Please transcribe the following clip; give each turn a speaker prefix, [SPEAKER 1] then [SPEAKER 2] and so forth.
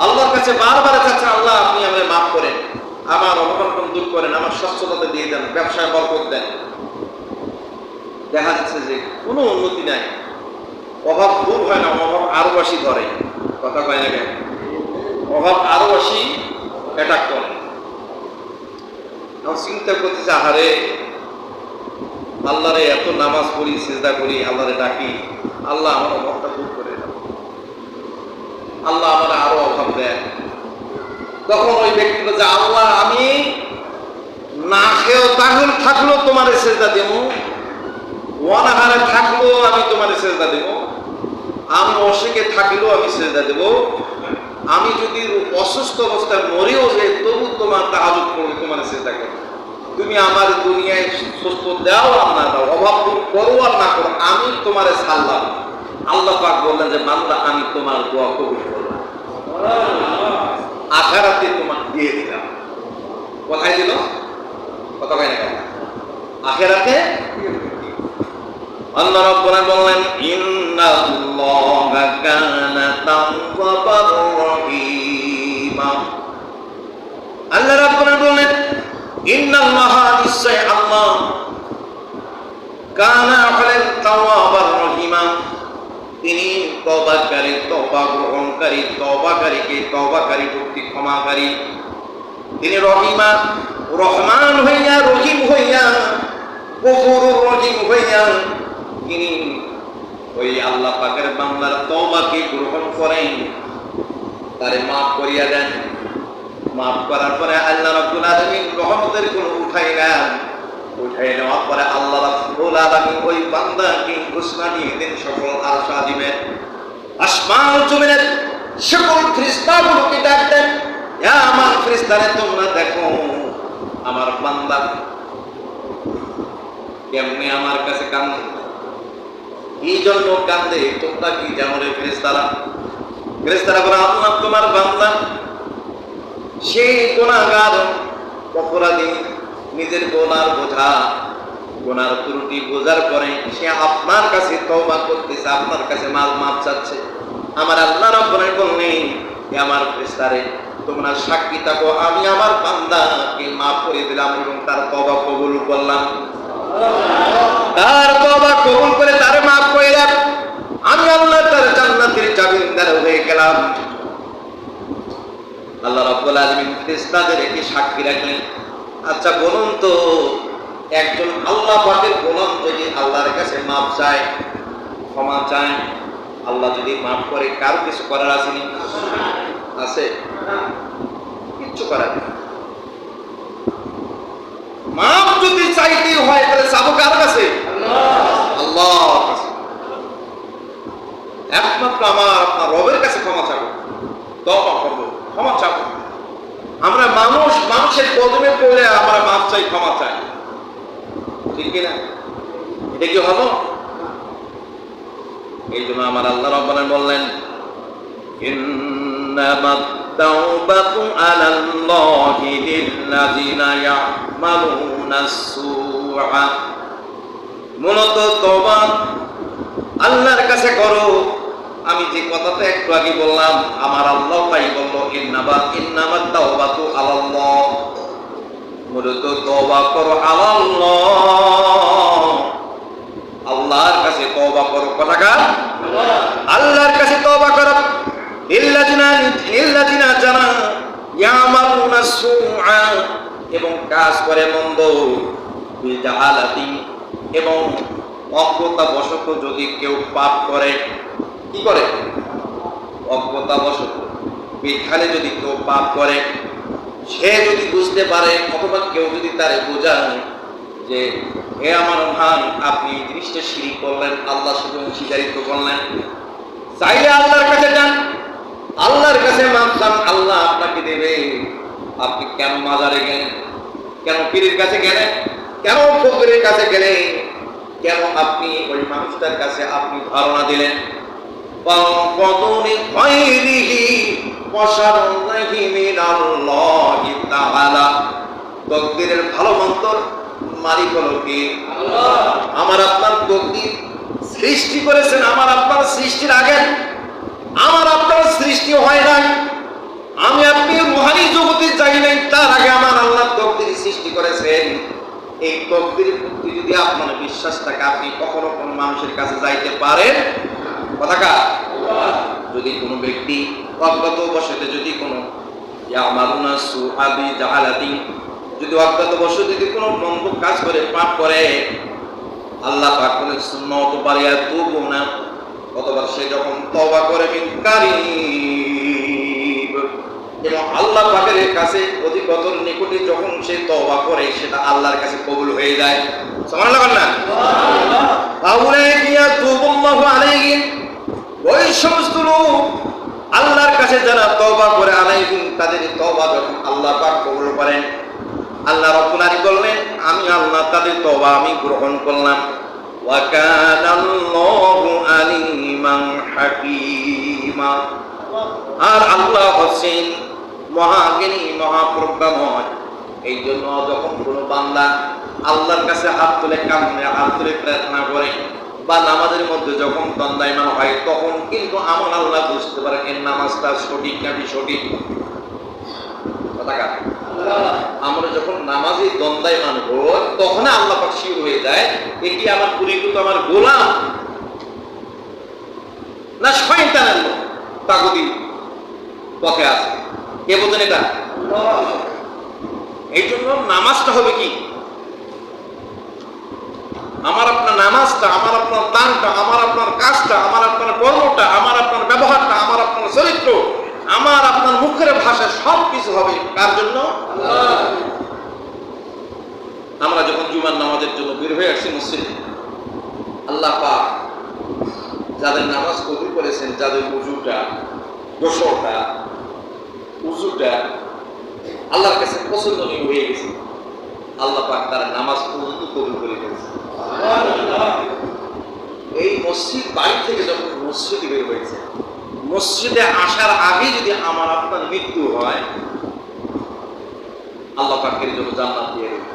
[SPEAKER 1] আল্লাহর কাছে বারবার চাচ্ছেন, আল্লাহ আপনি আমাদের মাফ করেন, আমার অভাব দূর করেন, আমার স্বচ্ছতা দিয়ে দেন, ব্যবসায় বরকত দেন। দেখা যাচ্ছে যে কোনো উন্নতি নাই, অভাব দূর হয় না, অভাব আরো বেশি ধরে। কথা কয় না কেন? অভাব আরো বেশি অ্যাটাক করে। আমার চিন্তা করতেছে, আহারে আল্লাহরে এত নামাজ পড়ি, সিজদা করি, আল্লাহরে ডাকি, আল্লাহ আমার অভাবটা দূর করে দাও, আল্লাহ আমার আরো অভাব দেয়। তখন ওই ব্যক্তি বলছে, আল্লাহ আমি না খেয়েও তাহলে থাকলেও তোমার সিজদা দেব, অনাহারে থাকলেও আমি তোমার সিজদা দেব, আমি অসুখে থাকলেও আমি সিজদা দেব, আমি যদি অসুস্থ অবস্থায় মরেও যাই তবু তোমার তাহাজ্জুদ করবো, তোমার সিজদা করব। তুমি আমার দুনিয়ায় সুস্থ দাও আর না দাও, অভাব দূর করো আর না করো, আমি তোমারে ছাড়লাম। আল্লাহ পাক বললেন যে বান্দা আমি তোমার দোয়া কবুল করলাম, আখিরাতে তোমার দিয়ে দিলাম। কোথায় দিল? কথা কয় না কেন? আখিরাতে। আল্লাহ রাব্বুল বললেন, ইন্নাল্লাহা কানা তাওয়াবার রহিমা। আল্লাহ রাব্বুল বললেন, ইন্নাল্লাহা নিশ্চয় আল্লাহ কানা হলেন তাওয়াবার রহিমা, তিনি তওবাকারী, তওবা গ্রহণকারী, তওবাকারীকে তওবাকারী প্রতি ক্ষমাকারী। তিনি রহিমা, রহমান হইয়া, রহিম হইয়া, গফুরুর রহিম হইয়া তিনি ওই আল্লাহ পাকের বান্দার তওবাকে গ্রহণ করেন, তারে মাফ করিয়া দেন। মাফ করার পরে আল্লাহ রাব্বুল আলামিন রহমতের কোন উঠাই নেওয়ার পরে আল্লাহ রাব্বুল আলামিন ওই বান্দাকে ঘোষণা দিয়ে দেন, সকল আরশা দিবেন, আসমান জমিনের সকল ফেরেশতাগুলোকে ডাক দেন, ইয়া আমার ফেরেশতারা তোমরা দেখো আমার বান্দা কেমনে আমার কাছে কান্দে, কি জন্য কান্দে, তোমরা কি জানো রে ফেরেশতারা? ফেরেশতারা বলে, আল্লাহ তোমার বান্দা সেই গুনাহগার, অপরাধী, নিজের গুনার বোঝা, গুনার ত্রুটি বোঝার পরে সে আপনার কাছে তওবা করতেছে, আপনার কাছে মাফ চাচ্ছে। আমার আল্লাহ রাব্বুল আলামিন বললেন, আমার ফেরেশতারে তোমরা সাক্ষী থাকো, আমি আমার বান্দাকে মাফ করে দিলাম এবং তার তওবা কবুল করলাম। তার তওবা কবুল করে তারে মাফ করে দিলাম, আমি আল্লাহ তার জান্নাতের জামিনদার হয়ে গেলাম। আল্লাহ রাব্বুল আলামিন ফেরেশতাদের একটি সাক্ষী রাখলেন। আচ্ছা বলুন তো, একজন আল্লাহ পাকের গোলাম যদি আল্লাহর কাছে মাফ চায়, ক্ষমা চায়, আল্লাহ যদি মাফ করে, কারো কিছু করার আছে নি? আছে? কিচ্ছু করার নেই। মাফ যদি চাইতে হয় তাহলে চাবো কার কাছে? আল্লাহর কাছে। একমাত্র আমার আপনার রবের কাছে ক্ষমা চাবো, তওবা করব, ক্ষমা চাবো। আমরা মানুষের কদমে পড়ে আমরা মাফ চাই, ক্ষমা চাই, ঠিক কিনা? এটা কি হলো? এই জন্য আমার আল্লাহ রাব্বুল আলামিন বললেন, ইন্নামাত তাওবাতু আলাল্লাহি লিল্লাযিনা ইয়া'মালুনাস সুআ। মূলত তওবা আল্লাহর কাছে করো। আমি যে কথাটা একটু আগে বললাম, আমার আল্লাহ তাই বললো, ইন্নামাত তাওবাতু আলাল্লাহ, মূলত তওবা করো আলাল্লাহ, আল্লাহর কাছে তওবা করো। কথাকার আল্লাহর কাছে তওবা করো। লিল্লাযিনা যারা ইয়ামালুনাস সুআ, এবং কাজ করে মন্দ, বিজাহালাতি, এবং অজ্ঞতাবশত যদি কেউ পাপ করে, কি করে? অজ্ঞতাবশত বিখালে যদি কেউ পাপ করে, সে যদি বুঝতে পারে অথবা কেউ যদি তারে বোঝায় যে হে আমার ভাই আপনি এই জিনিসটা শিরিক করলেন, আল্লাহ শুধু অংশীদারিত্ব করলেন, চাইলে আল্লাহর কাছে যান, আল্লাহর কাছে মাফ চান, আল্লাহ আপনাকে দেবে। আপনি কেন মাজারে গেলেন? কেন পীরের কাছে গেলেন? কেন ফকিরের কাছে গেলেন? কেন আপনি ওই মানুষটার কাছে আপনি ধারণা দিলেন? তকদিরের ভালো মন্তর মালিক হলো কি? আমার আপনার তকদির সৃষ্টি করেছেন আমার আপনার সৃষ্টির আগে, আমার আপনার সৃষ্টি হয় নাই, এই তকদিরের প্রতি যদি আপনার বিশ্বাস থাকে, আপনি কখনো কোনো মানুষের কাছে যাইতে পারেন। কথাটা যদি কোনো ব্যক্তি অজ্ঞাত বশতে যদি কোনো ইয়ামালুনা সুআবি জাহালাতি, যদি অজ্ঞাত বশতে যদি কোনো মন্দ কাজ করে, পাপ করে, আল্লাহ পাক বলেন সুন্নাত বারিয়া তুবুনা, অথবা সে যখন তওবা করে মিন কারিব, এবং আল্লাহ পাকের কাছে অধিকতর নিকটে যখন সে তওবা করে, সেটা আল্লাহর কাছে কবুল হয়ে যায়। সুবহানাল্লাহ না? আউলাইয়া তুবুল্লাহু আলাইহিম, ওই সমস্ত লোক আল্লাহর কাছে যারা তওবা করে, আলাইহিম তাদের তওবা যখন আল্লাহ পাক কবুল করেন, আল্লাহ রাব্বুল আলামিন বললেন আমি আল্লাহ তাদের তওবা আমি গ্রহণ করলাম। ওয়া কানা আল্লাহু আলিমান হাকীমা, আর আল্লাহ হচ্ছেন মহাজ্ঞানী মহাপ্রজ্ঞাময়। এই জন্য যখন কোনো বান্দা আল্লাহর কাছে হাত তুলে কাঁদে, হাত তুলে প্রার্থনা করে, বা নামাজের মধ্যে যখন দণ্ডায়মান হয়, তখন কিন্তু আমার আল্লাহ বুঝতে পারেন এর নামাজটা সঠিক নাকি সঠিক। আমরা যখন নামাজে দণ্ডায়মান হই, তখন আল্লাহ পাক শিওর হয়ে যায় এটি আমার পরিচিত আমার গোলাম না শয়তানের লোক তাগুতি পথে আছে। কে বোঝেন এটা? এই জন্য নামাজটা হবে কি, আমার আপনার নামাজটা, আমার আপনার দানটা, আমার আপনার কাজটা, আমার আপনার কর্মটা, আমার আপনার ব্যবহারটা, আমার আপনার চরিত্র, আমার আপনার মুখের ভাষা সব কিছু হবে কার জন্য? আমরা যখন জুমার নামাজের জন্য বের হয়ে আসছি মসজিদে, আল্লাহ পাক যাদের নামাজ কবুল করেছেন, যাদের উজুটা, গোসলটা, উজুটা আল্লাহর কাছে পছন্দনীয় হয়ে গেছে, আল্লাহ পাক তার নামাজ পর্যন্ত কবুল করে ফেলেছে। এই মসজিদ বাড়ি থেকে যখন মসজিদে বের হয়েছে, মসজিদে আসার আগে যদি আমার আপনার মৃত্যু হয়, আল্লাহ পাকের জন্য জান্নাত দিয়ে দেবে।